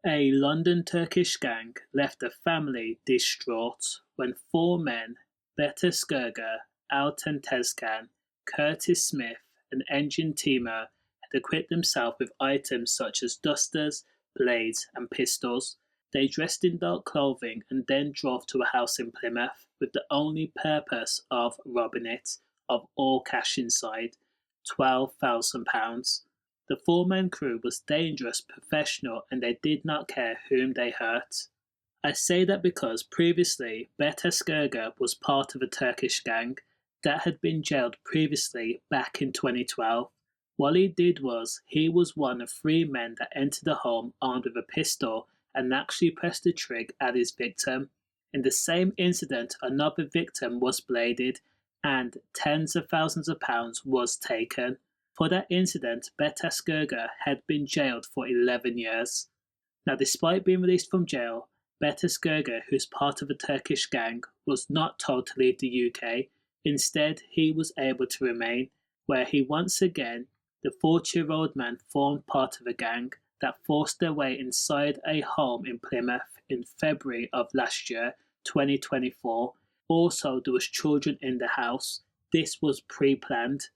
A London Turkish gang left the family distraught when four men, gurgur, altan tezcan, Curtis Smith, and Engin Timur, had equipped themselves with items such as dusters, blades, and pistols. They dressed in dark clothing and then drove to a house in Plymouth with the only purpose of robbing it of all cash inside, £12,000. The four-man crew was dangerous, professional, and they did not care whom they hurt. I say that because previously gurgur was part of a Turkish gang that had been jailed previously back in 2012. What he did was, he was one of three men that entered the home armed with a pistol and actually pressed the trig at his victim. In the same incident, another victim was bladed and tens of thousands of pounds was taken. For that incident, gurgur had been jailed for 11 years. Now, despite being released from jail, gurgur, who's part of a Turkish gang, was not told to leave the UK. Instead, he was able to remain, where he once again, the 40-year-old man, formed part of a gang that forced their way inside a home in Plymouth in February of last year, 2024. Also, there was children in the house. This was pre-planned.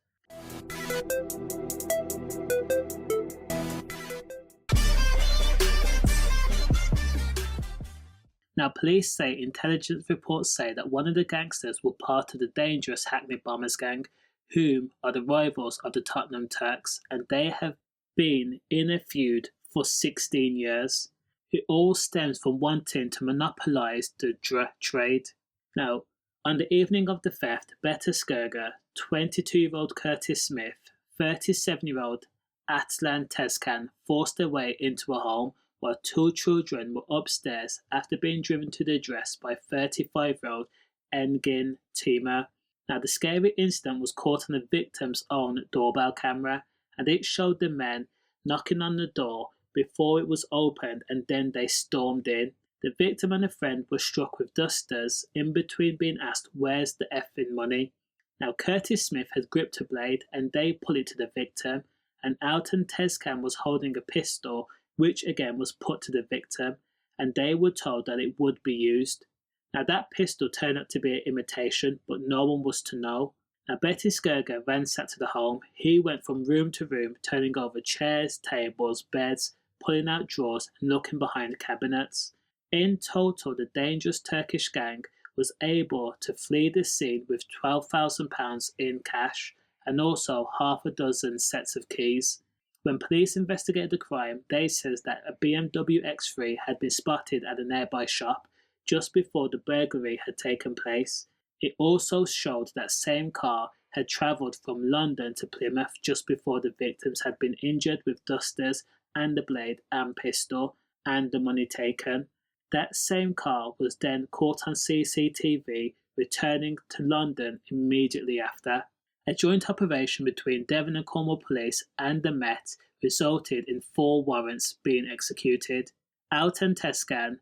Now, police say intelligence reports say that one of the gangsters were part of the dangerous Hackney Bombers gang, whom are the rivals of the Tottenham Turks, and they have been in a feud for 16 years. It all stems from wanting to monopolise the trade. Now, on the evening of the theft, gurgur, 22-year-old Curtis Smith, 37-year-old Altan tezcan forced their way into a home while two children were upstairs after being driven to the address by 35-year-old Engin Timur. Now, the scary incident was caught on the victim's own doorbell camera, and it showed the men knocking on the door before it was opened, and then they stormed in. The victim and a friend were struck with dusters in between being asked, "Where's the effing money?" Now, Curtis Smith had gripped a blade and they put it to the victim, and Altan tezcan was holding a pistol, which again was put to the victim, and they were told that it would be used. Now, that pistol turned out to be an imitation, but no one was to know. Now, gurgur ransacked the home. He went from room to room, turning over chairs, tables, beds, pulling out drawers, and looking behind cabinets. In total, the dangerous Turkish gang was able to flee the scene with £12,000 in cash and also half a dozen sets of keys. When police investigated the crime, they said that a BMW X3 had been spotted at a nearby shop just before the burglary had taken place. It also showed that same car had travelled from London to Plymouth just before the victims had been injured with dusters and the blade and pistol and the money taken. That same car was then caught on CCTV returning to London immediately after. A joint operation between Devon and Cornwall Police and the Met resulted in 4 warrants being executed. Altan tezcan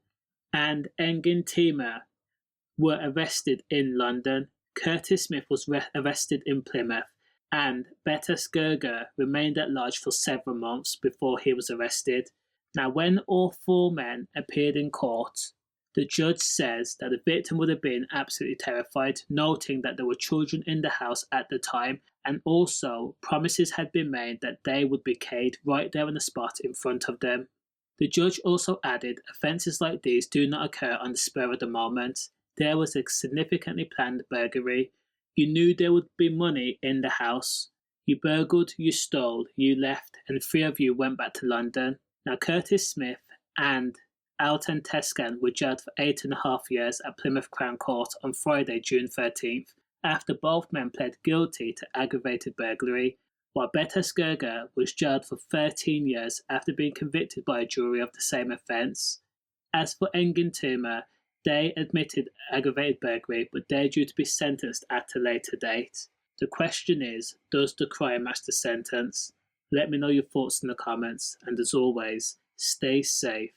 and Engin Timur were arrested in London. Curtis Smith was arrested in Plymouth, and gurgur remained at large for several months before he was arrested. Now, when all 4 men appeared in court, the judge says that the victim would have been absolutely terrified, noting that there were children in the house at the time, and also promises had been made that they would be caged right there on the spot in front of them. The judge also added, offences like these do not occur on the spur of the moment. There was a significantly planned burglary. You knew there would be money in the house. You burgled, you stole, you left, and 3 of you went back to London. Now, Curtis Smith and Altan tezcan were jailed for 8.5 years at Plymouth Crown Court on Friday, June 13th, after both men pled guilty to aggravated burglary, while gurgur was jailed for 13 years after being convicted by a jury of the same offence. As for Engin Timur, they admitted aggravated burglary, but they're due to be sentenced at a later date. The question is, does the crime match the sentence? Let me know your thoughts in the comments, and as always, stay safe.